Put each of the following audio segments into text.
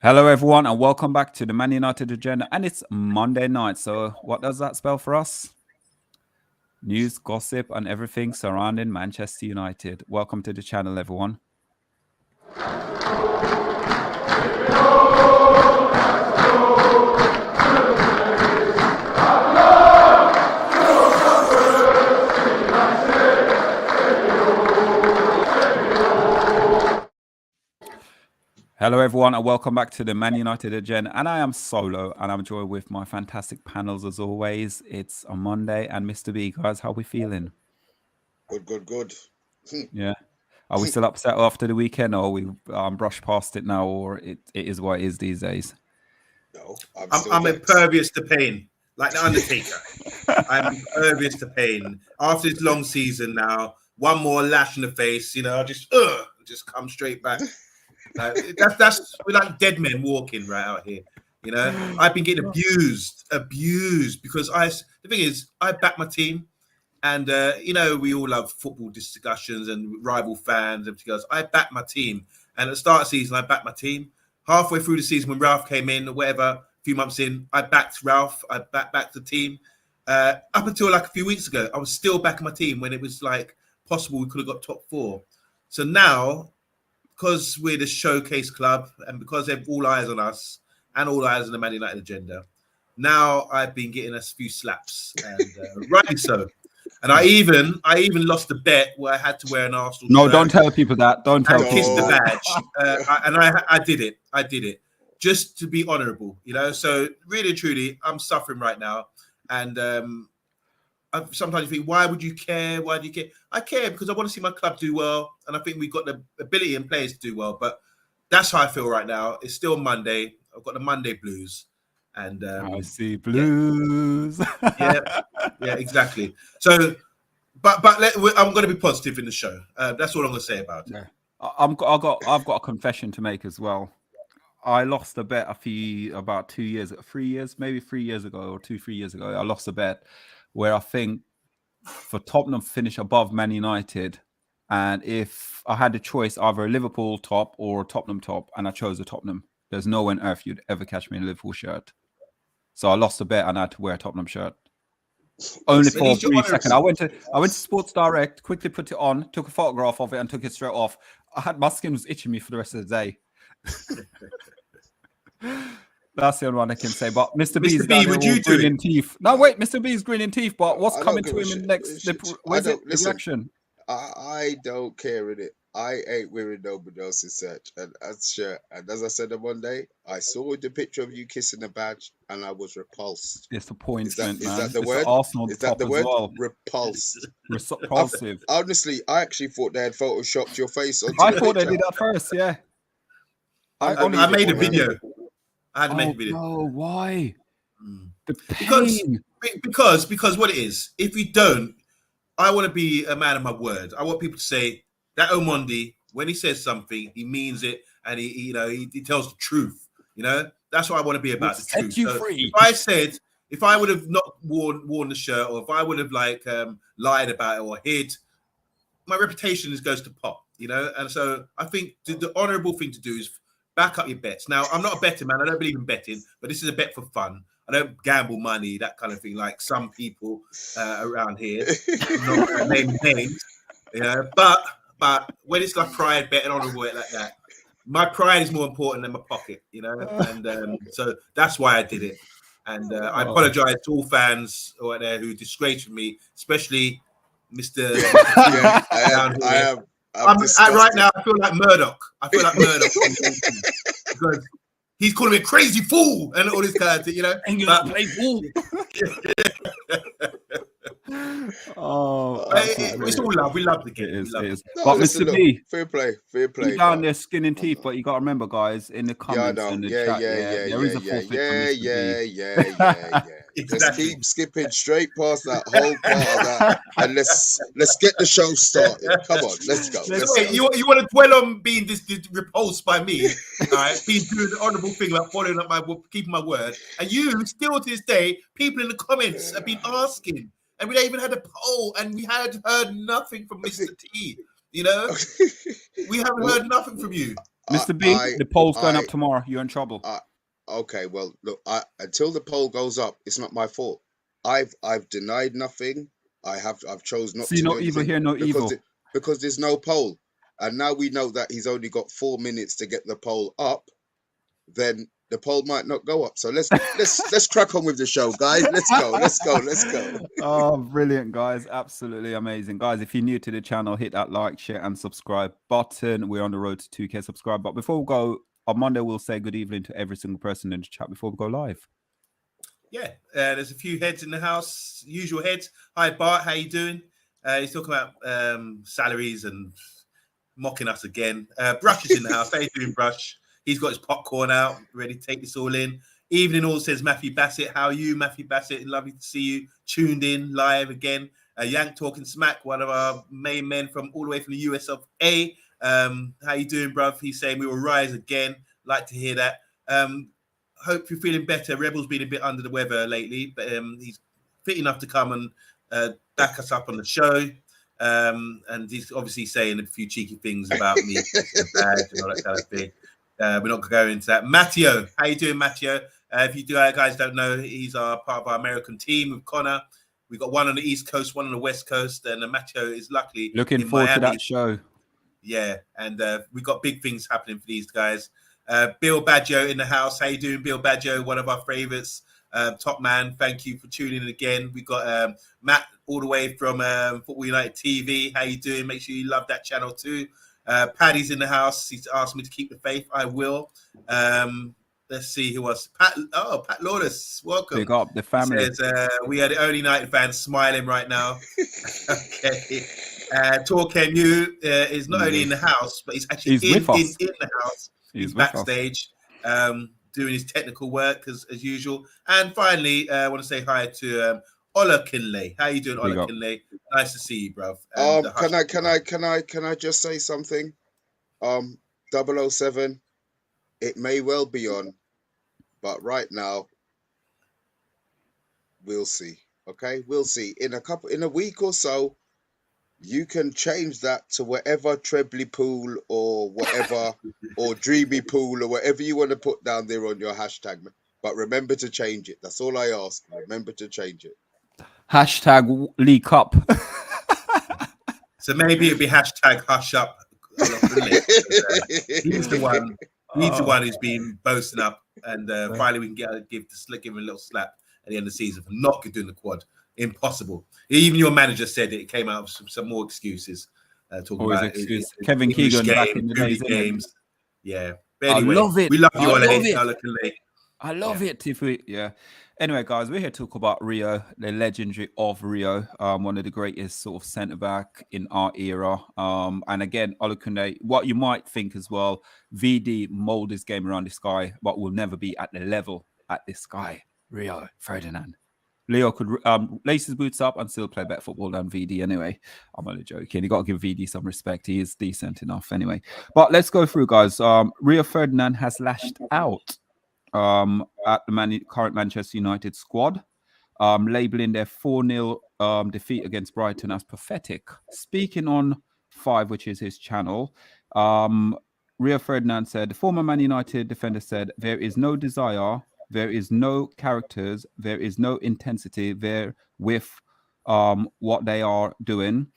Hello, everyone, and welcome back to the Man United Agenda. And it's Monday night. So, what does that spell for us? News, gossip, and everything surrounding Manchester United. Welcome to the channel, everyone. Hello, everyone, and welcome back to the Man United Agenda. And I am solo, and I'm joined with my fantastic panels as always. It's a Monday, and Mr. B, guys, how we feeling? Good. Yeah. Are we still upset after the weekend, or we brushed past it now, or it is what it is these days? No, I'm impervious to pain, like the Undertaker. I'm impervious to pain. After this long season now, one more lash in the face, I just come straight back. Like, that's we're like dead men walking right out here. I've been getting abused because the thing is, I back my team, and we all love football discussions and rival fans and everything else. I back my team, and at the start of the season, I backed my team. Halfway through the season, when Ralph came in or whatever, a few months in, I backed Ralph. I backed the team. Up until like a few weeks ago, I was still backing my team when it was like possible we could have got top four. So now, because we're the showcase club and because they have all eyes on us and all eyes on the Man United agenda, now I've been getting a few slaps, and rightly so. And I even lost a bet where I had to wear an Arsenal No, shirt. don't tell people that. Don't tell and kiss people the that. badge. I did it. I did it just to be honourable, So really, truly, I'm suffering right now, and sometimes you think, why would you care? Why do you care? I care because I want to see my club do well, and I think we've got the ability and players to do well. But that's how I feel right now. It's still Monday. I've got the Monday blues, and I see blues. Yeah, exactly. So, but I'm going to be positive in the show. That's all I'm going to say about it. Yeah. I've got a confession to make as well. I lost a bet about 3 years ago, 3 years ago, or 3 years ago. I lost a bet where I think for Tottenham finish above Man United, and if I had the choice, either a Liverpool top or a Tottenham top, and I chose a Tottenham, there's no way on earth you'd ever catch me in a Liverpool shirt. So I lost a bet and I had to wear a Tottenham shirt. Only for a brief second. I went to Sports Direct, quickly put it on, took a photograph of it, and took it straight off. My skin was itching me for the rest of the day. That's the only one I can say. But Mr. B's grinning teeth. No, wait, Mr. B's grinning teeth. But what's coming to him in the next? Where's it? Reaction. I don't care in it. I ain't wearing nobody else's shirt and as I said on Monday, I saw the picture of you kissing the badge and I was repulsed. Disappointment, man. Is that the word? Arsenal is that the word? Well. Repulsed. Repulsive. Honestly, I actually thought they had photoshopped your face onto I the thought picture. they did that first, yeah. I made a video. I had to make a video. No, why? The pain. Because what it is, if you don't, I want to be a man of my word. I want people to say that OMONDI, when he says something, he means it, and he tells the truth. That's what I want to be about. The truth. You free. If I would have not worn the shirt, or if I would have lied about it or hid, my reputation goes to pot. And so I think the honourable thing to do is back up your bets. Now, I'm not a betting man. I don't believe in betting, but this is a bet for fun. I don't gamble money, that kind of thing, like some people around here. Not naming names, but when it's like pride bet and honourable bet like that, my pride is more important than my pocket, and so that's why I did it. And I apologise to all fans out there who disgraced me, especially Mr. Yeah, I am. Right now, I feel like Murdoch. Because he's calling me a crazy fool and all this kind of thing, And you're not play fool. It's all love. We love the game. It is. No, But listen, Mr. B, fair play. he's down there skin and teeth, but you got to remember, guys, in the comments and the chat, there is a forfeit for Mr. B. Exactly. Let's keep skipping straight past that whole part of that, and let's get the show started. Come on, let's go. You want to dwell on being this repulsed by me, right? Being doing the honourable thing about following up keeping my word, and you still to this day, people in the comments have been asking, and we even had a poll, and we had heard nothing from Mr. T. We haven't heard nothing from you. Mr. B, the poll's going up I, tomorrow. You're in trouble. okay, well, look, until the poll goes up, it's not my fault. I've denied nothing. I've chose not See, to do no evil anything here, no evil. because there's no poll, and now we know that he's only got 4 minutes to get the poll up. Then the poll might not go up. So let's crack on with the show, guys. Let's go. Oh, brilliant, guys. Absolutely amazing. Guys, if you're new to the channel, hit that like, share, and subscribe button. We're on the road to 2K subscribe. But before we go, on Monday, we'll say good evening to every single person in the chat before we go live. Yeah, there's a few heads in the house, usual heads. Hi, Bart, how you doing? He's talking about salaries and mocking us again. Brush is in the house. How you doing, Brush? He's got his popcorn out, ready to take this all in. Evening all, says Matthew Bassett. How are you, Matthew Bassett? Lovely to see you. Tuned in live again. Yank talking smack, one of our main men from all the way from the US of A. How you doing, bruv? He's saying we will rise again. Like to hear that. Hope you're feeling better. Rebel's been a bit under the weather lately, but he's fit enough to come and back us up on the show. And he's obviously saying a few cheeky things about me and all that kind of thing. We're not going to go into that. Matteo, how you doing, Matteo? If you guys don't know, he's part of our American team with Connor. We've got one on the East Coast, one on the West Coast, and Matteo is luckily looking forward to that show. Yeah, and we've got big things happening for these guys. Bill Baggio in the house. How you doing, Bill Baggio? One of our favorites. Top man, thank you for tuning in again. We got Matt all the way from Football United TV. How you doing? Make sure you love that channel too. Paddy's in the house. He's asked me to keep the faith. I will. Let's see who was Pat. Oh, Pat Lawless, welcome. Big up the family. He says, we are the only United fans smiling right now. Okay. TALKMU is not only in the house, but he's actually in the house. He's backstage doing his technical work as usual. And finally, I want to say hi to Ola Kinley. How you doing, Ola Kinley? Nice to see you, bruv. Can I just say something? 007, it may well be on, but right now we'll see. Okay, we'll see. In a week or so, you can change that to whatever Trebly Pool or whatever or Dreamy Pool or whatever you want to put down there on your hashtag. But remember to change it. That's all I ask. Remember to change it. Hashtag leak up. So maybe it'll be hashtag hush up. He's the one. He's the one who's been boasting up, and finally we can give him a little slap at the end of the season for not doing the quad. Impossible. Even your manager said it came out with some more excuses. Talking always about excuse. Kevin Keegan back in the days, games. Yeah. But anyway, I love it. We love you, I love it. If we, Anyway, guys, we're here to talk about Rio, the legendary of Rio, one of the greatest sort of centre back in our era. And again, Olukunle, what you might think as well, VD mold his game around this guy, but will never be at the level at this guy, Rio Ferdinand. Leo could lace his boots up and still play better football than VD anyway. I'm only joking. You got to give VD some respect. He is decent enough anyway. But let's go through, guys. Rio Ferdinand has lashed out at the current Manchester United squad, labeling their 4-0 defeat against Brighton as pathetic. Speaking on 5, which is his channel, Rio Ferdinand said, the former Man United defender said, there is no desire, there is no characters, there is no intensity there with what they are doing.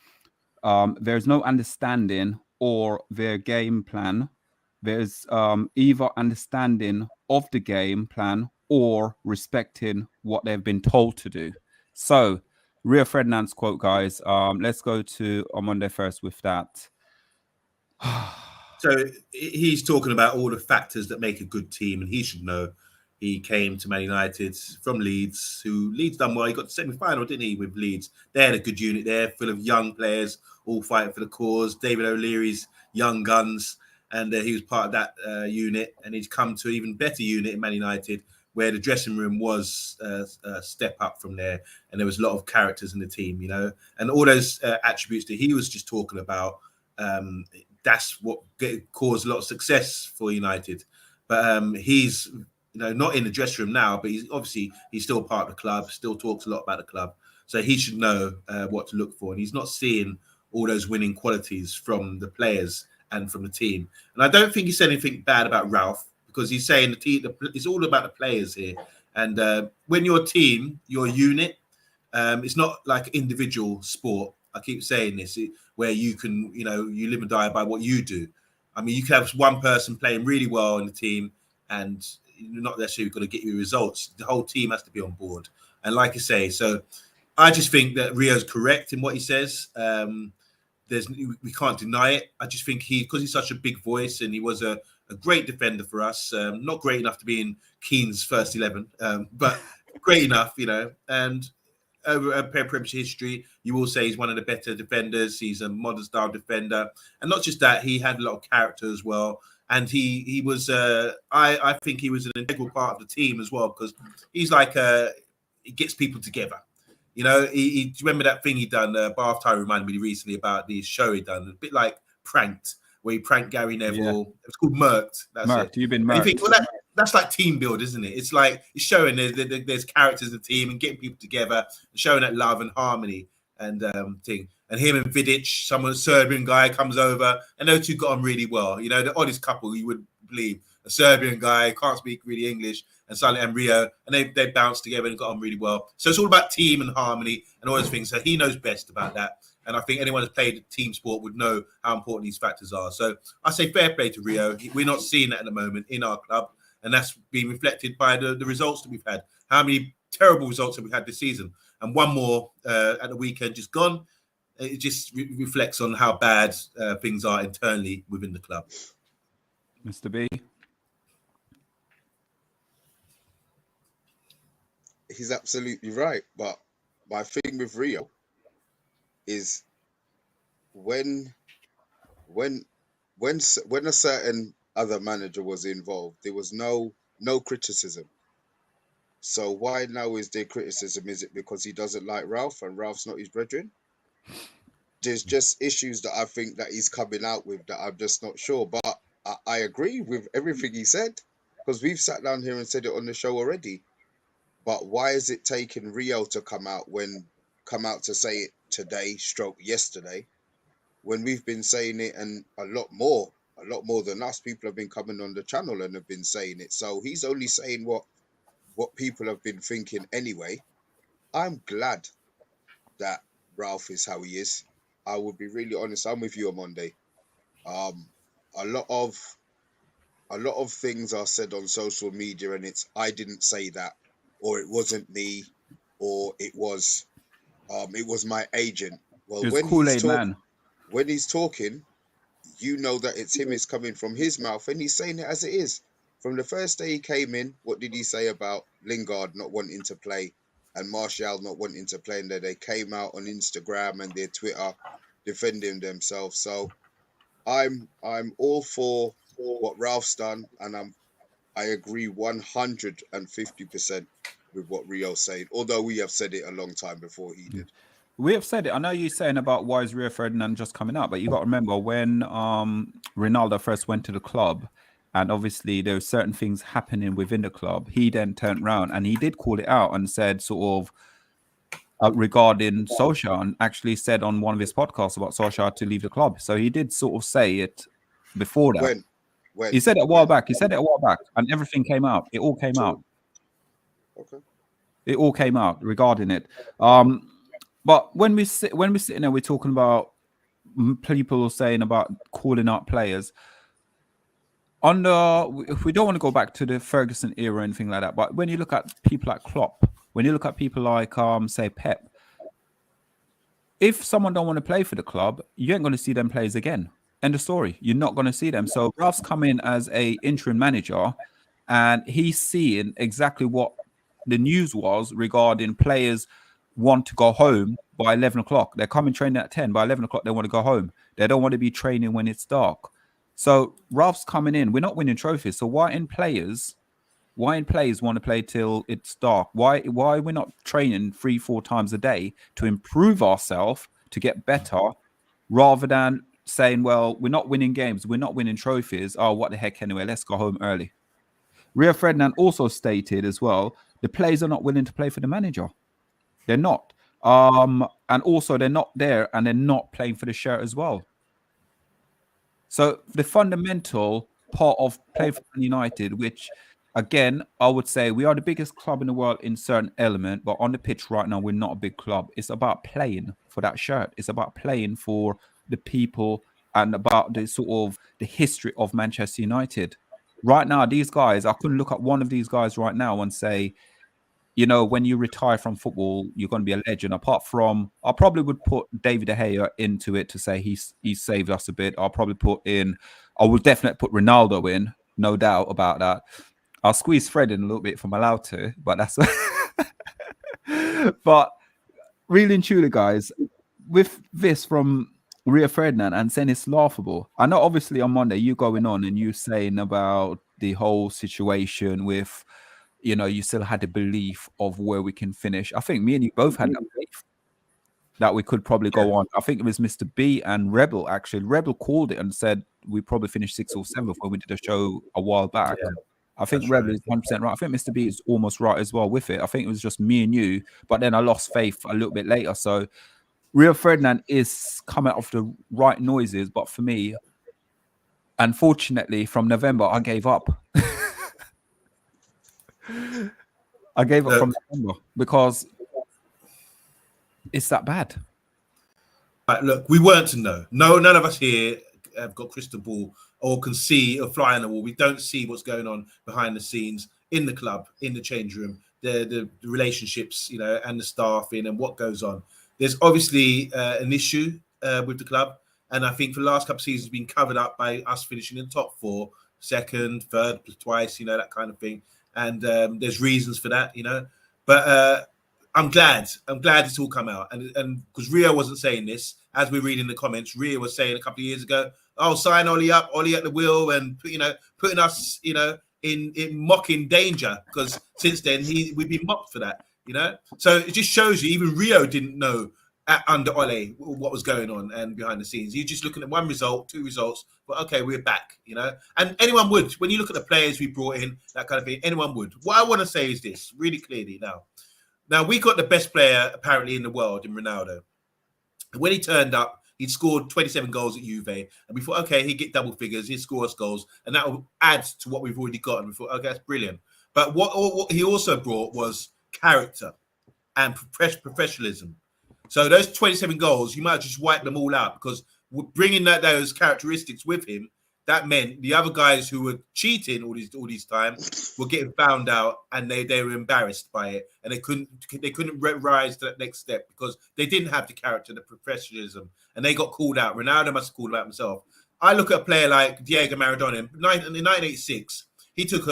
There's no understanding or their game plan. There's either understanding of the game plan or respecting what they've been told to do. So, Rio Ferdinand's quote, guys. Let's go to OMONDI first with that. So he's talking about all the factors that make a good team, and he should know. He came to Man United from Leeds, who Leeds done well. He got the semi-final, didn't he, with Leeds? They had a good unit there, full of young players, all fighting for the cause. David O'Leary's young guns, and he was part of that unit. And he's come to an even better unit in Man United, where the dressing room was a step up from there, and there was a lot of characters in the team, you know, and all those attributes that he was just talking about. That's what caused a lot of success for United. But he's, you know, not in the dressing room now, but he's still part of the club, still talks a lot about the club. So he should know what to look for. And he's not seeing all those winning qualities from the players and from the team. And I don't think he said anything bad about Ralph, because he's saying the team, it's all about the players here. And when you're a team, you're a unit. It's not like individual sport. I keep saying this, where you can, you live and die by what you do. I mean, you can have one person playing really well in the team, and you're not necessarily going to get you results. The whole team has to be on board. And like I say, so I just think that Rio's correct in what he says. We can't deny it. I just think because he's such a big voice, and he was a great defender for us. Not great enough to be in Keane's first 11, but great enough, and over Prem's history, you will say he's one of the better defenders. He's a modern style defender, and not just that, he had a lot of character as well. And he was, I think he was an integral part of the team as well, because he's like he gets people together. He remember that thing he done, Bath Time reminded me recently about the show he done, a bit like Pranked, where he pranked Gary Neville. Yeah. It's called Murked. That's Murked. It. You've been murked. You think, well, that's like team build, isn't it? It's like it's showing there's characters in the team and getting people together and showing that love and harmony and thing. And him and Vidic, a Serbian guy, comes over, and those two got on really well. The oddest couple you would believe. A Serbian guy, can't speak really English, and Silent and Rio, and they bounced together and got on really well. So it's all about team and harmony and all those things. So he knows best about that. And I think anyone who's played team sport would know how important these factors are. So I say fair play to Rio. We're not seeing that at the moment in our club, and that's being reflected by the results that we've had. How many terrible results have we had this season? And one more at the weekend just gone. It just reflects on how bad things are internally within the club. Mr. B. He's absolutely right. But my thing with Rio is when a certain other manager was involved, there was no criticism. So why now is there criticism? Is it because he doesn't like Ralph and Ralph's not his brethren? There's just issues that I think that he's coming out with that I'm just not sure. But I agree with everything he said, because we've sat down here and said it on the show already. But why is it taking Rio to come out to say it today, stroke yesterday, when we've been saying it, and a lot more than us people have been coming on the channel and have been saying it. So he's only saying what people have been thinking anyway. I'm glad that Ralph is how he is. I would be really honest. I'm with you on Monday. A lot of things are said on social media, and it's I didn't say that, or it wasn't me, or it was my agent. Well, when he's talking, you know that it's him. It's coming from his mouth, and he's saying it as it is. From the first day he came in, what did he say about Lingard not wanting to play and Martial not wanting to play? And they came out on Instagram and their Twitter defending themselves. So I'm all for what Ralph's done, and I agree 150% with what Rio's saying, although we have said it a long time before he did. We have said it. I know you're saying about why is Rio Ferdinand just coming out, but you got to remember when Ronaldo first went to the club, and obviously there were certain things happening within the club. He then turned around and he did call it out and said sort of regarding SHAH, and actually said on one of his podcasts about SHAH to leave the club. So he did sort of say it before that. When? He said it a while back. And everything came out. It all came out. Okay. It all came out regarding it. But when we're sitting there, we're talking about people saying about calling out players. If we don't want to go back to the Ferguson era or anything like that, but when you look at people like Klopp, when you look at people like say Pep, if someone don't want to play for the club, you ain't going to see them players again. End of story. You're not going to see them. So Ralph's come in as a interim manager, and he's seeing exactly what the news was regarding players want to go home by 11 o'clock. They're coming training at 10. By 11 o'clock, they want to go home. They don't want to be training when it's dark. So Ralph's coming in. We're not winning trophies. So why in players want to play till it's dark? Why we're not training 3-4 times a day to improve ourselves, to get better, rather than saying, well, we're not winning games, we're not winning trophies. Oh, what the heck anyway, let's go home early. Rio Ferdinand also stated as well, the players are not willing to play for the manager. They're not. And also they're not there and they're not playing for the shirt as well. So the fundamental part of playing for Man United, which again, I would say we are the biggest club in the world in certain element, but on the pitch right now, we're not a big club. It's about playing for that shirt. It's about playing for the people and about the sort of the history of Manchester United. Right now, these guys, I couldn't look at one of these guys right now and say, you know, when you retire from football, you're going to be a legend. Apart from, I probably would put David De Gea into it to say he's saved us a bit. I would definitely put Ronaldo in, no doubt about that. I'll squeeze Fred in a little bit if I'm allowed to, but that's. But really and truly, guys, with this from Rio Ferdinand and saying it's laughable. I know, obviously, on Monday you going on and you saying about the whole situation with, you know, you still had the belief of where we can finish. I think me and you both had that belief that we could probably go on. I think it was Mr. B and Rebel, actually. Rebel called it and said we probably finished 6th or 7th when we did a show a while back. Yeah, I think Rebel is 100% right. I think Mr. B is almost right as well with it. I think it was just me and you, but then I lost faith a little bit later. So Rio Ferdinand is coming off the right noises, but for me, unfortunately, from November, I gave up. I gave up from November because it's that bad. Right, look, we weren't to know. No, none of us here have got crystal ball or can see or fly on the wall. We don't see what's going on behind the scenes in the club, in the change room, the relationships, you know, and the staffing and what goes on. There's obviously an issue with the club, and I think for the last couple of seasons been covered up by us finishing in the top 4, second, third, twice, you know, that kind of thing. And there's reasons for that, you know. But I'm glad it's all come out. And because Rio wasn't saying this, as we read in the comments, Rio was saying a couple of years ago, oh, sign Ollie up, Ollie at the wheel, and, you know, putting us, you know, in mocking danger, because since then we've been mocked for that, you know. So it just shows you even Rio didn't know under Ole what was going on and behind the scenes. You're just looking at one result, 2 results, but okay, we're back, you know. And anyone would, when you look at the players we brought in, that kind of thing, anyone would. What I want to say is this really clearly now. Now, we got the best player apparently in the world in Ronaldo. And when he turned up, he'd scored 27 goals at Juve, and we thought, okay, he'd get double figures, he'd score us goals, and that will add to what we've already got. And we thought, okay, that's brilliant. But what he also brought was character and professionalism. So those 27 goals, you might just wipe them all out, because bringing those characteristics with him, that meant the other guys who were cheating all these time were getting found out, and they were embarrassed by it, and they couldn't rise to that next step because they didn't have the character, the professionalism, and they got called out. Ronaldo must have called out himself. I look at a player like Diego Maradona in 1986. He took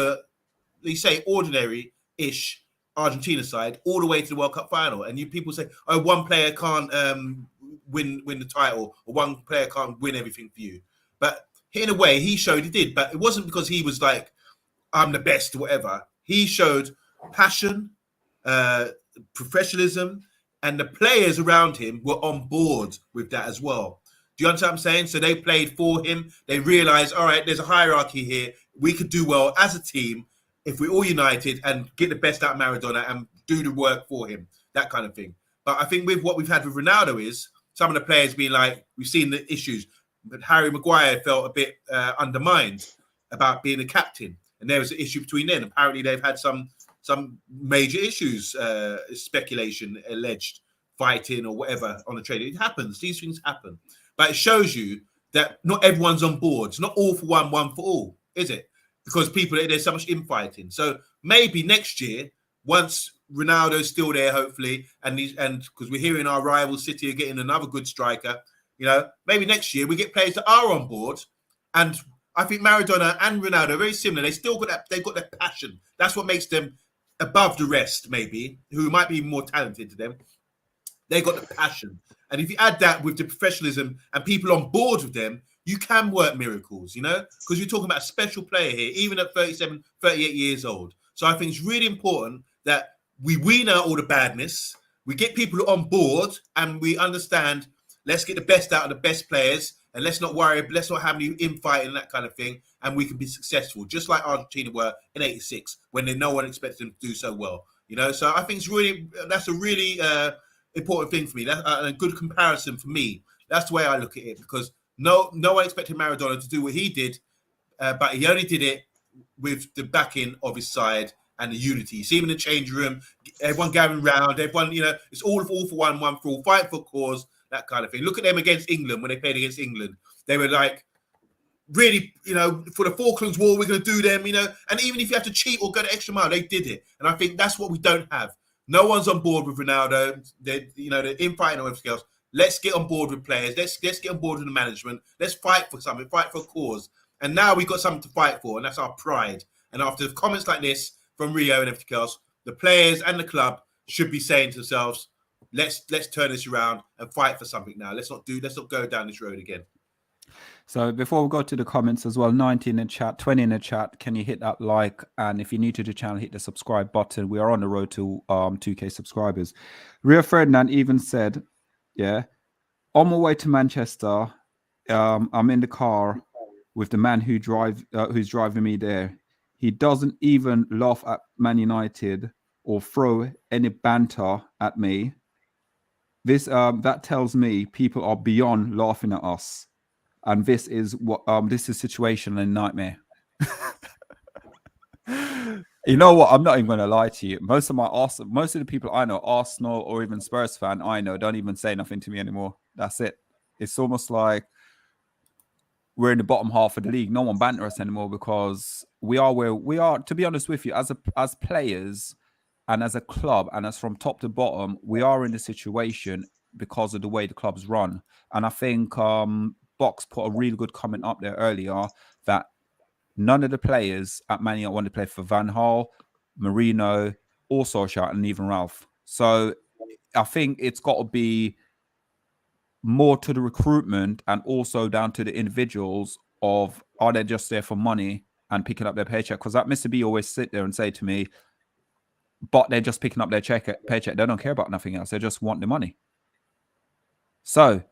ordinary-ish Argentina side all the way to the World Cup final, and people say, "Oh, one player can't win the title, or one player can't win everything for you." But in a way, he showed he did, but it wasn't because he was like, "I'm the best," or whatever. He showed passion, professionalism, and the players around him were on board with that as well. Do you understand what I'm saying? So they played for him. They realized, all right, there's a hierarchy here. We could do well as a team if we're all united and get the best out of Maradona and do the work for him, that kind of thing. But I think with what we've had with Ronaldo is some of the players being like, we've seen the issues, but Harry Maguire felt a bit undermined about being a captain. And there was an issue between them. Apparently they've had some major issues, speculation, alleged fighting or whatever on the training. It happens. These things happen. But it shows you that not everyone's on board. It's not all for one, one for all, is it? Because there's so much infighting. So maybe next year, once Ronaldo's still there, hopefully, and because we're hearing our rival City are getting another good striker, you know, maybe next year we get players that are on board. And I think Maradona and Ronaldo are very similar. They've got that passion. That's what makes them above the rest, maybe, who might be more talented to them. They got the passion. And if you add that with the professionalism and people on board with them, you can work miracles, you know, because you're talking about a special player here, even at 37, 38 years old. So I think it's really important that we wean out all the badness, we get people on board, and we understand, let's get the best out of the best players, and let's not worry, let's not have any infighting and that kind of thing, and we can be successful, just like Argentina were in '86, when no one expected them to do so well, you know. So I think that's a really important thing for me. That's a good comparison for me. That's the way I look at it, because No one expected Maradona to do what he did, but he only did it with the backing of his side and the unity. You see him in the change room, everyone gathering round, everyone, it's all for one for all, fight for cause, that kind of thing. Look at them against England when they played against England. They were like, really, for the Falklands War, we're going to do them, and even if you have to cheat or go the extra mile, they did it. And I think that's what we don't have. No one's on board with Ronaldo. They're infighting and everything else. Let's get on board with players. Let's get on board with the management. Let's fight for something, fight for a cause. And now we've got something to fight for, and that's our pride. And after comments like this from Rio and everything else, the players and the club should be saying to themselves, let's turn this around and fight for something now. Let's not go down this road again. So before we go to the comments as well, 90 in the chat, 20 in the chat, can you hit that like? And if you're new to the channel, hit the subscribe button. We are on the road to 2K subscribers. Rio Ferdinand even said, yeah, on my way to Manchester, I'm in the car with the man who's driving me there. He doesn't even laugh at Man United or throw any banter at me. This that tells me people are beyond laughing at us. And this is what this is situation and nightmare. You know what? I'm not even going to lie to you. Most of the people I know, Arsenal or even Spurs fan I know, don't even say nothing to me anymore. That's it. It's almost like we're in the bottom half of the league. No one banter us anymore because we are where we are. To be honest with you, as players and as a club and as from top to bottom, we are in the situation because of the way the club's run. And I think Box put a really good comment up there earlier that none of the players at Man United want to play for Van Gaal, Marino, or SHAH, and even Ralph. So I think it's got to be more to the recruitment and also down to the individuals of, are they just there for money and picking up their paycheck? Because that Mr. B always sit there and say to me, but they're just picking up their paycheck. They don't care about nothing else. They just want the money. So,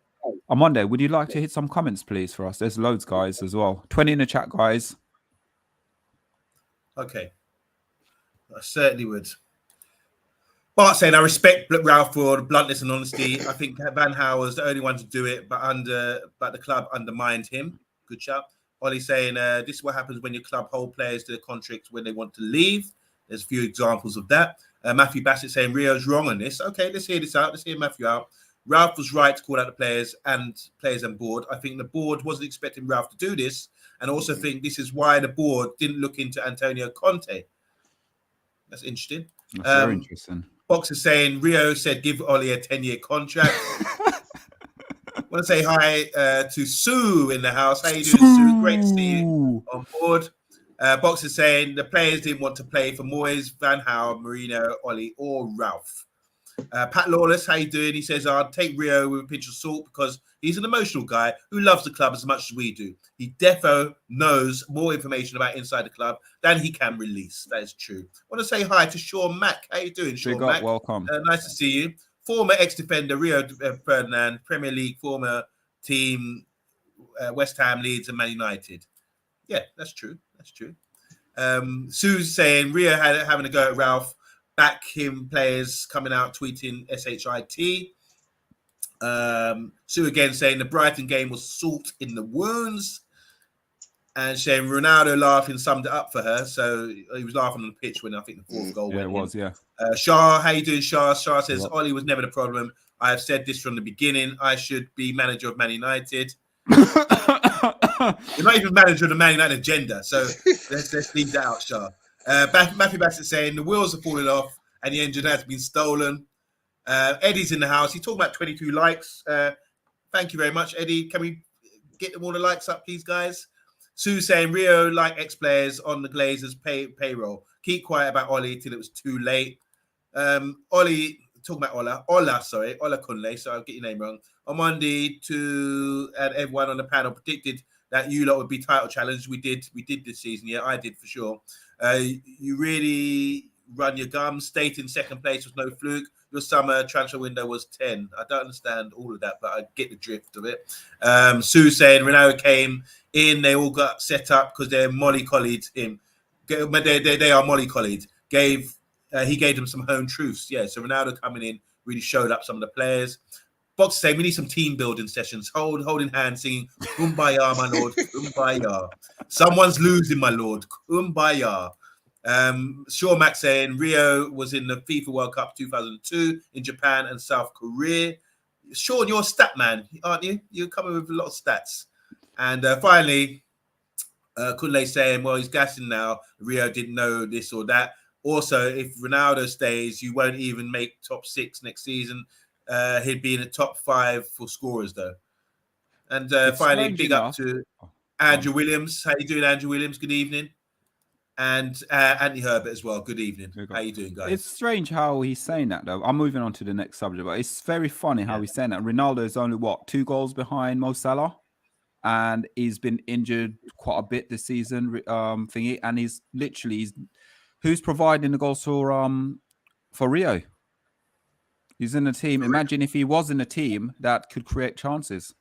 OMONDI, would you like to hit some comments, please, for us? There's loads, guys, as well. 20 in the chat, guys. Okay. I certainly would. Bart saying, I respect Ralph for the bluntness and honesty. I think Van Gaal was the only one to do it, but the club undermined him. Good shout. Ollie saying, this is what happens when your club hold players to the contracts when they want to leave. There's a few examples of that. Matthew Bassett saying, Rio's wrong on this. Okay, let's hear this out. Let's hear Matthew out. Ralph was right to call out the players and board. I think the board wasn't expecting Ralph to do this. And also think this is why the board didn't look into Antonio Conte. That's interesting. That's very interesting. Box is saying, Rio said, give Ollie a 10-year contract. I want to say hi to Sue in the house. How you doing, Sue? Great to see you on board. Box is saying, the players didn't want to play for Moyes, Van Gaal, Marino, Ollie, or Ralph. Pat Lawless, how you doing? He says, I'll take Rio with a pinch of salt because he's an emotional guy who loves the club as much as we do. He defo knows more information about inside the club than he can release. That is true. I want to say hi to Sean Mack. How you doing, Sean Mack? Welcome. Nice to see you. Former ex-defender Rio Ferdinand, Premier League, former team West Ham, Leeds, and Man United. Yeah, that's true. That's true. Sue's saying Rio having a go at Ralph. Back him players coming out tweeting SHIT. Sue again saying the Brighton game was salt in the wounds. And saying Ronaldo laughing summed it up for her. So he was laughing on the pitch when I think the fourth goal went in. It was, yeah. Shah, how you doing, Shah? Shah says, Ollie was never the problem. I have said this from the beginning. I should be manager of Man United. You're not even manager of the Man United agenda. So let's leave that out, Shah. Matthew Bassett saying the wheels are falling off and the engine has been stolen. Eddie's in the house. He's talking about 22 likes. Thank you very much, Eddie. Can we get all the likes up, please, guys? Sue saying Rio like ex-players on the Glazers payroll. Keep quiet about Ollie till it was too late. Ollie, talking about Ola Kunle, so I'll get your name wrong. OMONDI and everyone on the panel predicted that you lot would be title challenged. We did this season. Yeah, I did for sure. You really run your gums. Stayed in second place was no fluke. Your summer transfer window was 10. I don't understand all of that, but I get the drift of it. Sue saying Ronaldo came in. They all got set up because they're mollycoddled him. They are mollycoddled. He gave them some home truths. Yeah, so Ronaldo coming in really showed up some of the players. Box saying we need some team building sessions. Holding hands, singing "Kumbaya, my lord, Kumbaya." Someone's losing, my lord, Kumbaya. Shaw Max saying Rio was in the FIFA World Cup 2002 in Japan and South Korea. Sean, you're a stat man, aren't you? You're coming with a lot of stats. And finally, Kunle saying, well, he's gassing now. Rio didn't know this or that. Also, if Ronaldo stays, you won't even make top 6 next season. He'd be in the top 5 for scorers, though. And finally, big up to Andrew Williams. How you doing, Andrew Williams? Good evening. And Anthony Herbert as well. Good evening. How you doing, guys? It's strange how he's saying that, though. I'm moving on to the next subject, but it's very funny how he's saying that. Ronaldo is only, 2 goals behind Mo Salah? And he's been injured quite a bit this season, thingy. And he's literally, who's providing the goals for Rio? He's in a team. Imagine if he was in a team that could create chances.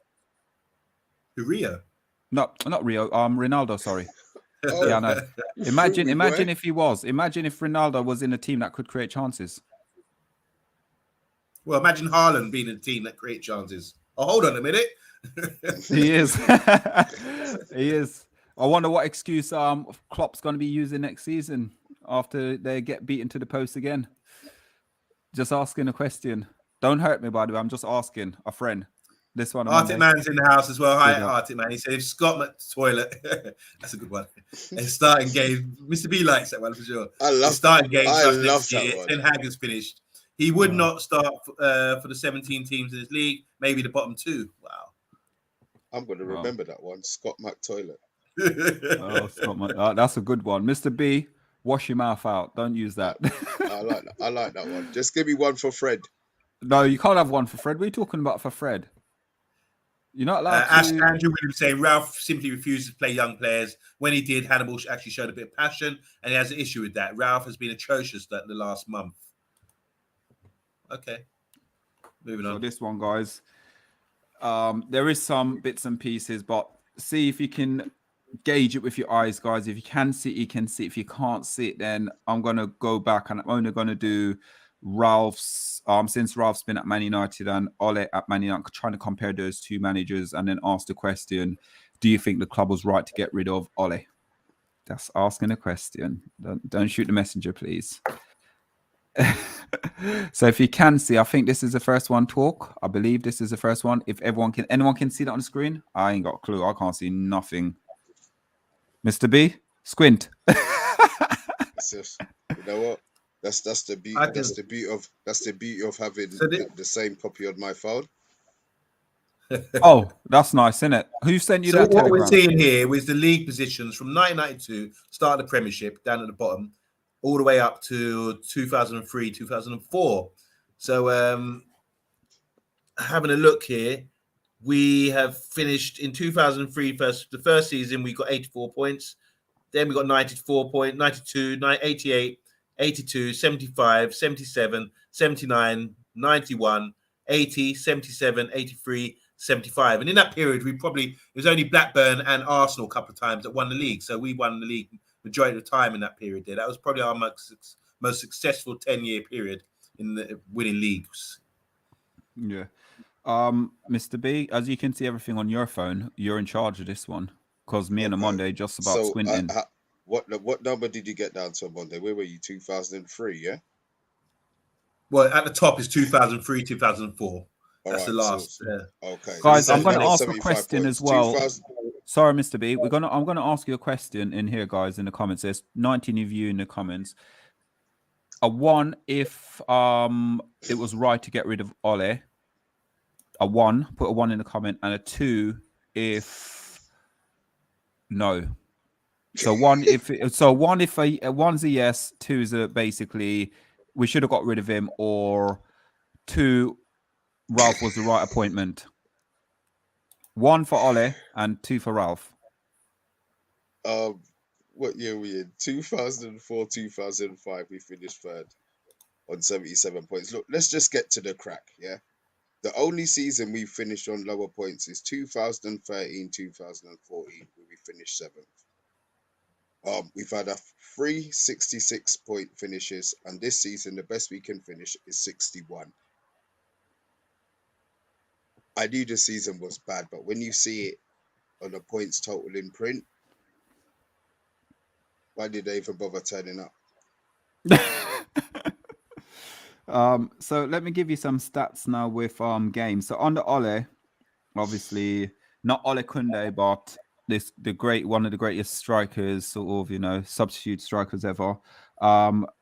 Rio? Not Rio. Ronaldo. Sorry. Oh, yeah, no. Imagine if he was. Imagine if Ronaldo was in a team that could create chances. Well, imagine Haaland being in a team that creates chances. Oh, hold on a minute. He is. He is. I wonder what excuse Klopp's going to be using next season after they get beaten to the post again. Just asking a question. Don't hurt me, by the way. I'm just asking a friend. This one. Arctic Man's in the house as well. Hi, Arctic Man. He said, if Scott toilet. That's a good one. A starting game. Mr. B likes that one for sure. I love starting game. I love that one. Ten Hag is finished. He would not start for the 17 teams in his league. Maybe the bottom 2. Wow. I'm going to remember that one. Scott McToilet. Scott that's a good one. Mr. B, wash your mouth out. Don't use that. I like that one. Just give me one for Fred. No, you can't have one for Fred. What are you talking about for Fred? You're not allowed to... Andrew Williams saying Ralph simply refuses to play young players. When he did, Hannibal actually showed a bit of passion, and he has an issue with that. Ralph has been atrocious the last month. Okay. Moving on. So this one, guys. There is some bits and pieces, but see if you can gauge it with your eyes, guys. If you can see it, you can see it. If you can't see it, then I'm going to go back and I'm only going to do Ralph's, since Ralph's been at Man United and Ole at Man United, trying to compare those 2 managers and then ask the question, do you think the club was right to get rid of Ole? That's asking a question. Don't shoot the messenger, please. So if you can see, I think this is the first one talk. I believe this is the first one. If anyone can see that on the screen? I ain't got a clue. I can't see nothing. Mr. B, squint. You know what? That's the beauty. That's the beauty of having the same copy on my phone. Oh, that's nice, isn't it? Who sent you that? What telegram? we're seeing here was the league positions from 1992, start of the Premiership, down at the bottom, all the way up to 2003, 2004. So having a look here, we have finished in 2003, the first season, we got 84 points. Then we got 94 points, 92, 88, 82, 75, 77, 79, 91, 80, 77, 83, 75. And in that period, it was only Blackburn and Arsenal a couple of times that won the league. So we won the league majority of the time in that period there. That was probably our most successful 10-year period in the winning leagues. Yeah. Mr. B, as you can see everything on your phone, you're in charge of this one. Because me and OMONDI just about squinting. What number did you get down to OMONDI? Where were you? 2003, yeah? Well, at the top is 2003, 2004. That's the last. Okay. Guys, I'm going to ask a question as well. Sorry, Mr. B. I'm going to ask you a question in here, guys, in the comments. There's 19 of you in the comments. A 1 if it was right to get rid of Ole. A 1, put a 1 in the comment, and a 2 if no. So 1 if one's a yes, 2 is a basically we should have got rid of him, or 2 Ralph was the right appointment. 1 for Ole and 2 for Ralph. What year were we in? 2004, 2005. We finished 3rd on 77 points. Look, let's just get to the crack. Yeah, the only season we finished on lower points is 2013, 2014, where we finished 7th. We've had 3 66-point finishes, and this season the best we can finish is 61. I knew the season was bad, but when you see it on the points total in print, why did they even bother turning up? So let me give you some stats now with games. So under Ole, obviously not Ole Kunde, but one of the greatest strikers, sort of, substitute strikers ever.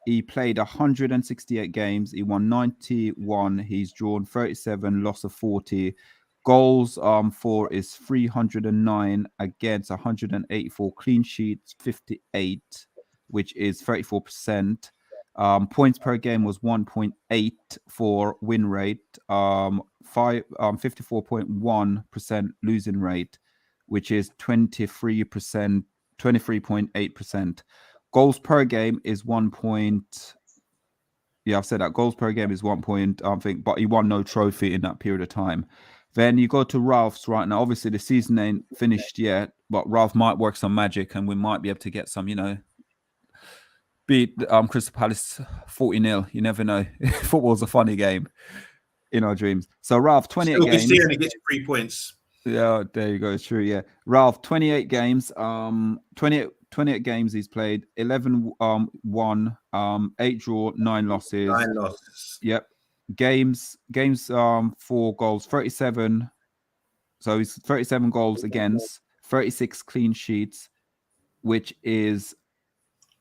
He played 168 games. He won 91. He's drawn 37, loss of 40. Goals for is 309 against 184. Clean sheets 58, which is 34%. Points per game was 1.8 for win rate, 54.1% losing rate, which is 23.8%. Goals per game is 1 point. Yeah, I've said that goals per game is 1 point, I think, but he won no trophy in that period of time. Then you go to Ralph's right now. Obviously, the season ain't finished yet, but Ralph might work some magic and we might be able to get some, beat Crystal Palace 40-0. You never know. Football's a funny game in our dreams. So Ralph, 28 games. Still only gets 3 points. Yeah, there you go. It's true. Yeah, Ralph, 28 games. 28 games he's played. 11 won. 8 draw, 9 losses. 9 losses. Yep. Games. 4 goals. 37. So he's 37 goals against. 36 clean sheets, which is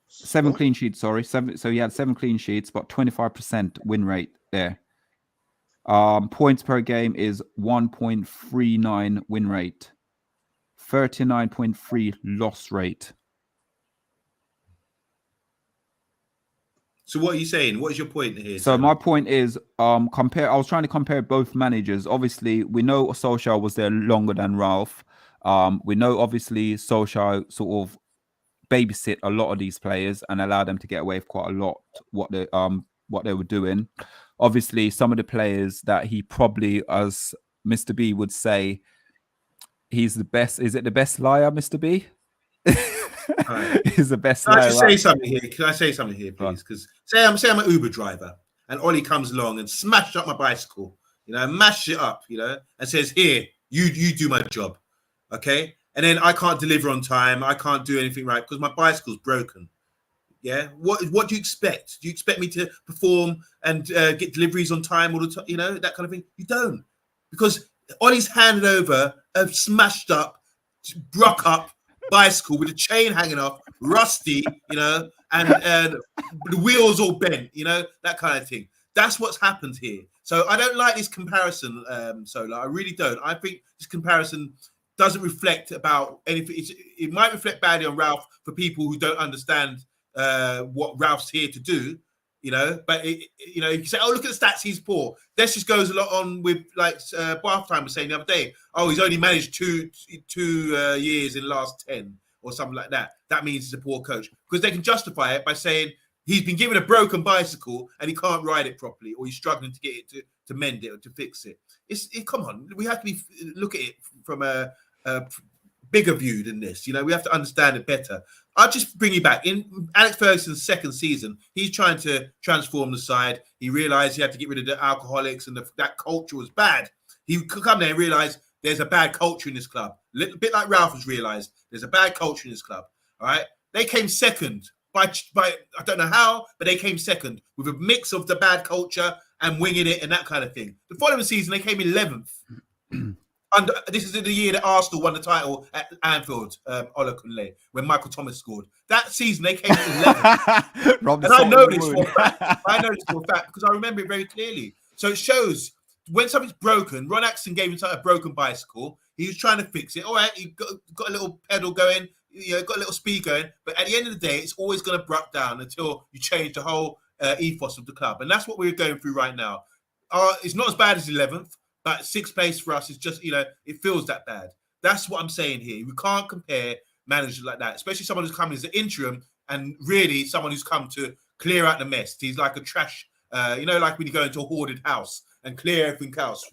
7 clean sheets, sorry. 7. So he had 7 clean sheets, but 25% win rate there. Points per game is 1.39 win rate, 39.3 loss rate. So what are you saying? What is your point here? So my point is, I was trying to compare both managers. Obviously, we know Solskjaer was there longer than Ralph. We know obviously Solskjaer sort of babysit a lot of these players and allow them to get away with quite a lot what they were doing. Obviously, some of the players that he probably, as Mr. B would say, he's the best. Is it the best liar, Mr. B? He's the best liar. Can I just say something here? Can I say something here, please? Because say I'm an Uber driver and Ollie comes along and smashed up my bicycle, mashed it up, and says, "Here, you do my job, okay?" And then I can't deliver on time. I can't do anything right because my bicycle's broken. Yeah. What do you expect? Do you expect me to perform and get deliveries on time all the time? That kind of thing. You don't, because Ollie's handed over a smashed up, broke up bicycle with a chain hanging off, rusty, and the wheels all bent. That kind of thing. That's what's happened here. So I don't like this comparison, Solar. I really don't. I think this comparison doesn't reflect about anything. It might reflect badly on Ralph for people who don't understand what Ralph's here to do, but you can say, oh, look at the stats, he's poor. This just goes a lot on with like Bartime was saying the other day, oh, he's only managed two years in the last 10 or something like that. That means he's a poor coach, because they can justify it by saying he's been given a broken bicycle and he can't ride it properly, or he's struggling to get it to mend it or to fix it. Come on, we have to look at it from a bigger view than this. We have to understand it better. I'll just bring you back. In Alex Ferguson's second season, he's trying to transform the side. He realized he had to get rid of the alcoholics and that culture was bad. He could come there and realize there's a bad culture in this club. A little bit like Ralph has realized there's a bad culture in this club. All right. They came second by I don't know how, but they came second with a mix of the bad culture and winging it and that kind of thing. The following season, they came 11th. This is the year that Arsenal won the title at Anfield, Ola Kunle, when Michael Thomas scored. That season, they came 11th. And I know this for a fact. I know this for a fact because I remember it very clearly. So it shows when something's broken. Ron Atkinson gave him a broken bicycle. He was trying to fix it. All right, he got a little pedal going, got a little speed going. But at the end of the day, it's always going to break down until you change the whole ethos of the club. And that's what we're going through right now. It's not as bad as 11th. But 6th place for us is just, it feels that bad. That's what I'm saying here. We can't compare managers like that, especially someone who's coming as an interim and really someone who's come to clear out the mess. He's like a trash, like when you go into a hoarded house and clear everything else,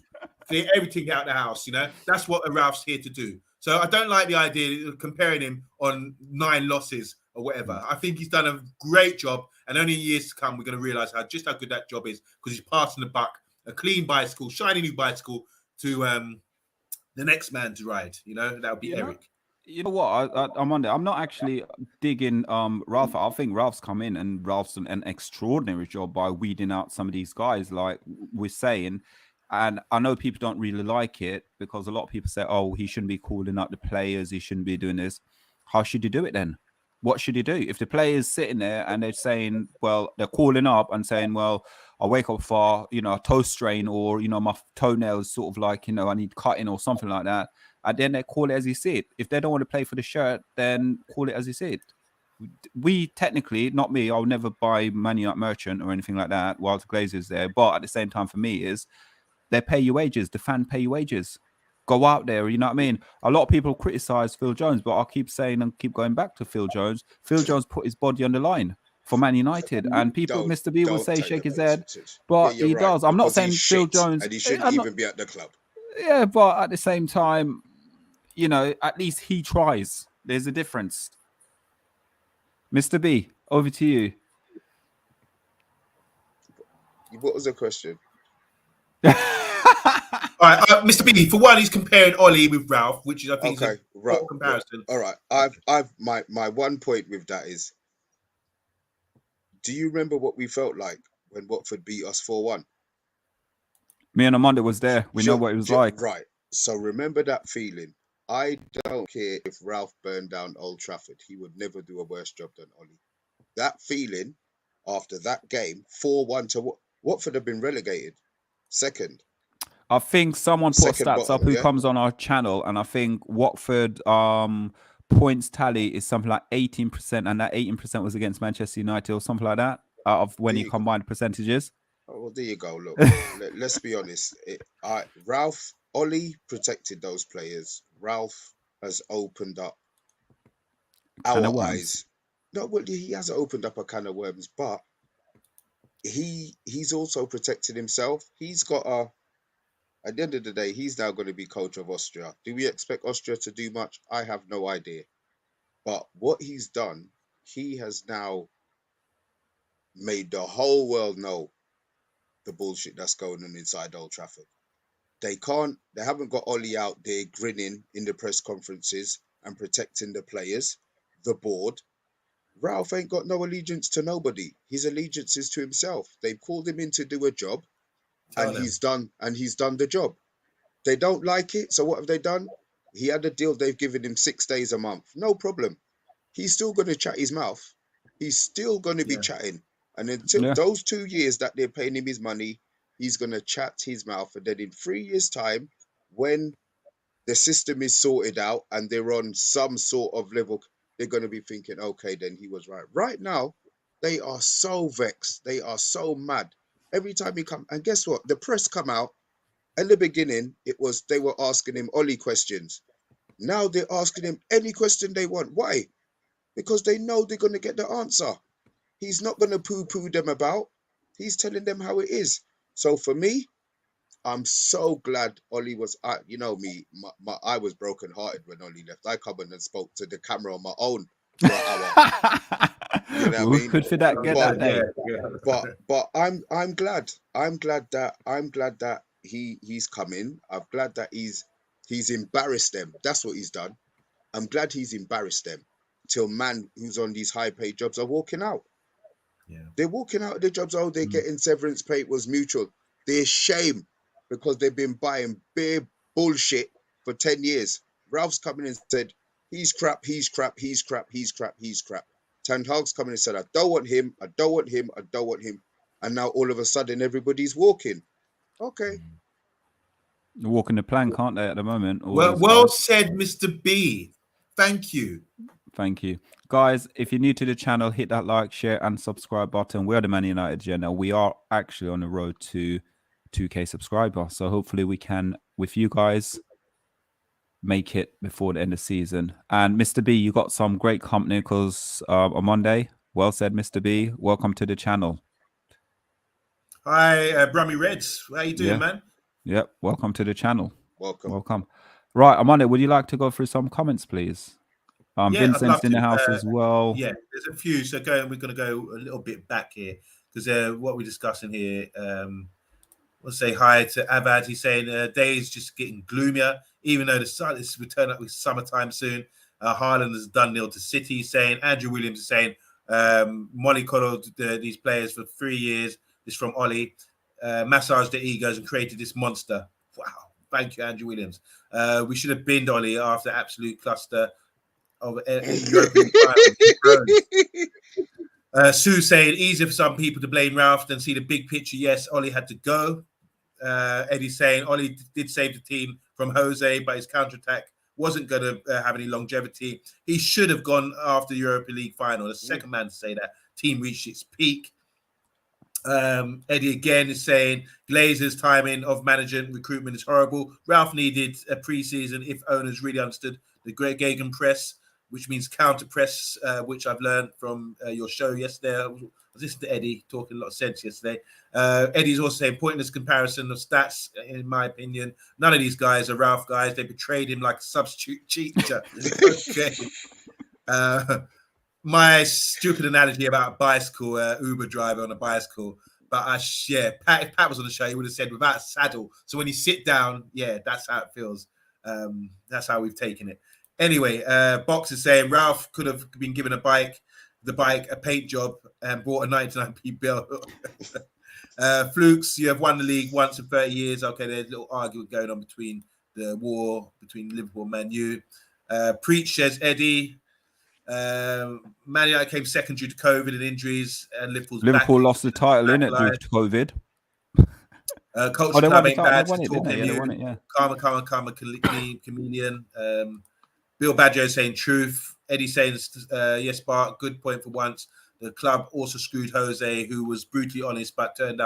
clear everything out the house, That's what Ralph's here to do. So I don't like the idea of comparing him on 9 losses or whatever. I think he's done a great job, and only in years to come, we're going to realise how good that job is, because he's passing the buck. A clean bicycle, shiny new bicycle to the next man to ride. You know, that would be Eric. You know what? I'm on there. I'm not actually digging Ralph. I think Ralph's come in and Ralph's done an extraordinary job by weeding out some of these guys, like we're saying. And I know people don't really like it because a lot of people say, "Oh, he shouldn't be calling out the players. He shouldn't be doing this." How should he do it then? What should he do if the player's sitting there and they're saying, "Well, they're calling up and saying, well, I wake up for a toe strain, or my toenails sort of like I need cutting or something like that." And then they call it as you see it. If they don't want to play for the shirt, then call it as you see it. We technically, not me, I'll never buy Man United merchant or anything like that while the Glazer's there. But at the same time, for me, is they pay you wages. The fan pay you wages. Go out there, you know what I mean? A lot of people criticize Phil Jones, but I'll keep saying and keep going back to Phil Jones. Phil Jones put his body on the line for Man United. And people, Mr. B will say, shake his head, but he does. I'm not saying Phil Jones. And he shouldn't even be at the club. Yeah, but at the same time, at least he tries. There's a difference. Mr. B, over to you. What was the question? All right, Mr. B. For one, he's comparing Ollie with Ralph, which is I think okay, is a right comparison. All right, I've my one point with that is, do you remember what we felt like when Watford beat us 4-1? Me and Amanda was there. We know what it was like. Right. So remember that feeling. I don't care if Ralph burned down Old Trafford. He would never do a worse job than Ollie. That feeling after that game, 4-1 to Watford have been relegated. Second. I think someone put stats up who comes on our channel, and I think Watford points tally is something like 18%, and that 18% was against Manchester United or something like that, out of when you combine percentages. Oh, well, there you go. Look, let's be honest. Ollie protected those players. Ralph has opened up our eyes. No, well, he has opened up a can of worms, but he's also protected himself. He's got at the end of the day, he's now going to be coach of Austria. Do we expect Austria to do much? I have no idea. But what he's done, he has now made the whole world know the bullshit that's going on inside Old Trafford. They haven't got Ollie out there grinning in the press conferences and protecting the players, the board. Ralph ain't got no allegiance to nobody. His allegiance is to himself. They've called him in to do a job, he's done the job. They don't like it, so what have they done? He had a deal, they've given him 6 days a month. No problem. He's still going to chat his mouth. He's still going to be chatting. And until those 2 years that they're paying him his money, he's going to chat his mouth. And then in 3 years' time, when the system is sorted out and they're on some sort of level, they're going to be thinking, okay, then he was right. Right now, they are so vexed. They are so mad. Every time he come, and guess what? The press come out. In the beginning, they were asking him Ollie questions. Now they're asking him any question they want. Why? Because they know they're going to get the answer. He's not going to poo-poo them about. He's telling them how it is. So for me, I'm so glad Ollie was. You know me, I was brokenhearted when Ollie left. I come in and spoke to the camera on my own for an hour. You know what I mean? Could for that get that day. But I'm glad. I'm glad that he's come in. I'm glad that he's embarrassed them. That's what he's done. I'm glad he's embarrassed them till man who's on these high paid jobs are walking out. Yeah. They're walking out of their jobs. Oh, they're getting severance pay. It was mutual. They're shame because they've been buying bare bullshit for 10 years. Ralph's coming and said, he's crap, he's crap, he's crap, he's crap, he's crap. Ten Hag's coming and said, I don't want him, I don't want him, I don't want him. And now all of a sudden everybody's walking. Okay. They're walking the plank, aren't they, at the moment? Well said, Mr. B. Thank you. Thank you. Guys, if you're new to the channel, hit that like, share, and subscribe button. We're the Man United Agenda. We are actually on the road to 2K subscribers. So hopefully we can, with you guys, make it before the end of the season. And Mr. B, you got some great company because on Monday. Well said, Mr. B. Welcome to the channel. Hi, Brummy Reds. How you doing, man? Yep. Welcome to the channel. Welcome. Right, Amanda, would you like to go through some comments, please? Vincent's in the house as well. Yeah, there's a few. So we're going to go a little bit back here because what we're discussing here. We'll say hi to Avad. He's saying days just getting gloomier, even though the sun is will turn up with summertime soon. Haaland has done nil to City. He's saying Andrew Williams is saying mollycoddled these players for 3 years. This from Ollie. Massaged their egos and created this monster. Wow. Thank you, Andrew Williams. We should have binned Ollie after absolute cluster of European Sue saying easier for some people to blame Ralph than see the big picture. Yes, Ollie had to go. Eddie saying Ollie did save the team from Jose, but his counterattack wasn't going to have any longevity. He should have gone after the Europa League final. The second man to say that. Team reached its peak. Eddie again is saying Glazer's timing of management recruitment is horrible. Ralph needed a pre-season if owners really understood the great Gegenpress, which means counter press, which I've learned from your show yesterday. I was listening to Eddie talking a lot of sense yesterday. Eddie's also saying pointless comparison of stats, in my opinion. None of these guys are Ralph guys. They betrayed him like a substitute teacher. Okay. My stupid analogy about a bicycle, Uber driver on a bicycle. But if Pat was on the show, he would have said without a saddle. So when you sit down, yeah, that's how it feels. That's how we've taken it. Anyway, Box is saying Ralph could have been given the bike a paint job and bought a 99p bill. Flukes, you have won the league once in 30 years. Okay, there's a little argument going on between the war between Liverpool and Man U. Preach says Eddie. Man United came second due to COVID and injuries, and Liverpool lost the title in it due to COVID. Culture Club ain't bad. They won it, yeah. Karma, chameleon. Bill Badger saying truth. Eddie saying yes, Bart. Good point for once. The club also screwed Jose, who was brutally honest, but turned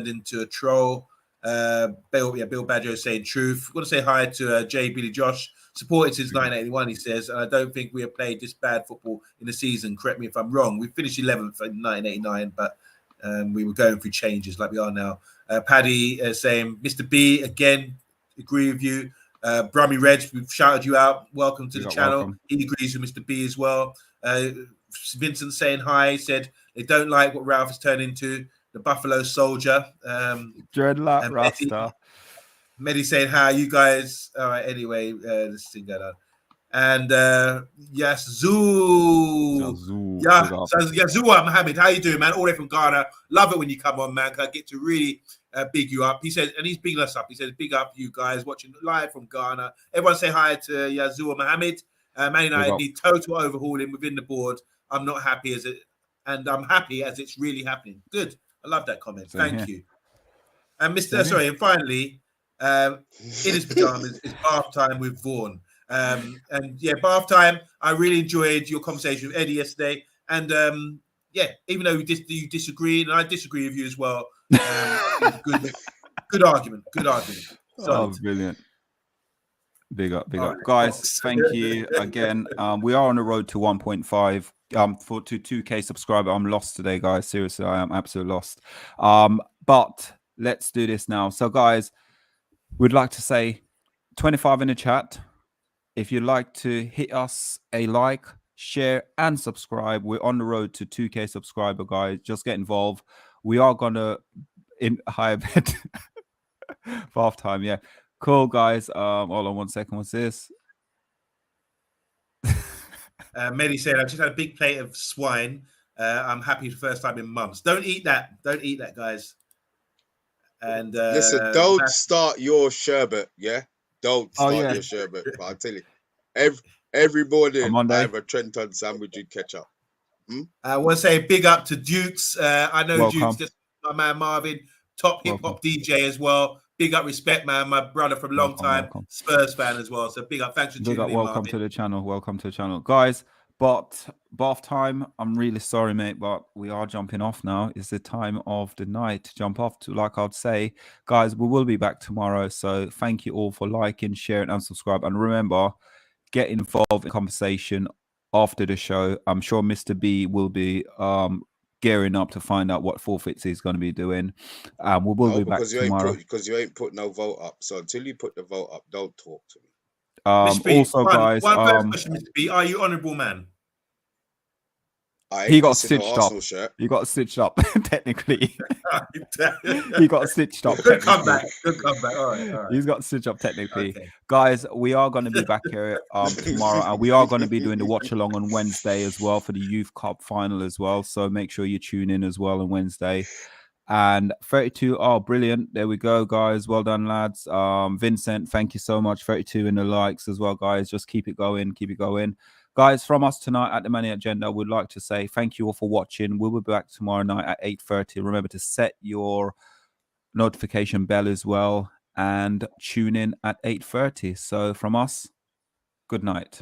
into a troll. Bill Badger saying truth. I'm going to say hi to J. Billy Josh. Supported since 1981, he says. And I don't think we have played this bad football in the season. Correct me if I'm wrong. We finished 11th in 1989, but we were going through changes like we are now. Paddy saying, Mr. B, again, agree with you. Brummy Reg, we've shouted you out. Welcome to the channel. Welcome. He agrees with Mr. B as well. Vincent saying hi. Said they don't like what Ralph has turned into. The Buffalo Soldier. Dreadlock Rasta. Medi saying hi, you guys. All right, anyway, this thing going on. And Yazua Mohammed, how you doing, man? All the way from Ghana. Love it when you come on, man. I get to really big you up. He says, and he's bigging us up. He says, big up you guys watching live from Ghana. Everyone say hi to Yazua Mohammed. Man United need total overhauling within the board. I'm not happy and I'm happy as it's really happening. Good. I love that comment. Thank you. And and finally, in his pajamas, it's bath time with Vaughan. And yeah, bath time. I really enjoyed your conversation with Eddie yesterday. And even though you disagreed, and I disagree with you as well. Good argument. Oh, brilliant. Big up. Guys, thank you again. We are on the road to 1.5 to 2K subscriber. I'm lost today, guys. Seriously, I am absolutely lost. But let's do this now. So, guys, we'd like to say 25 in the chat. If you'd like to hit us a like, share, and subscribe, we're on the road to 2K subscriber, guys. Just get involved. We are gonna higher bed bath time. Yeah, cool, guys. Hold on 1 second. What's this? Medi said, I just had a big plate of swine. I'm happy for the first time in months. Don't eat that. Don't eat that, guys. And listen, don't start your sherbet, yeah? Don't start your sherbet. But I'll tell you, every morning I have a Trenton sandwich and ketchup. I want to say big up to Dukes. I know Dukes, just my man Marvin, top hip hop DJ as well. Big up, respect, man. My brother from a long time, Spurs fan as well. So big up, thanks for tuning in. Welcome to the channel, guys. But bath time, I'm really sorry, mate, but we are jumping off now. It's the time of the night to jump off to, like I'd say. Guys, we will be back tomorrow. So thank you all for liking, sharing, and subscribe. And remember, get involved in conversation after the show. I'm sure Mr. B will be gearing up to find out what forfeits he's going to be doing. We will be back tomorrow. Because you ain't put no vote up. So until you put the vote up, don't talk to me. Also, guys, one question, Mr. B, are you honourable man? I He ain't got missing no stitched up. Arsenal shirt. He got stitched up technically. He got stitched up. Good technically. comeback. Good comeback. All right. All right. He's got stitched up technically. Okay. Guys, we are going to be back here tomorrow, and we are going to be doing the watch along on Wednesday as well for the Youth Cup final as well. So make sure you tune in as well on Wednesday. And 32, oh, brilliant. There we go, guys. Well done, lads. Vincent, thank you so much. 32 in the likes as well, guys. Just keep it going. Keep it going. Guys, from us tonight at the Money Agenda, we'd like to say thank you all for watching. We'll be back tomorrow night at 8:30. Remember to set your notification bell as well and tune in at 8:30. So from us, good night.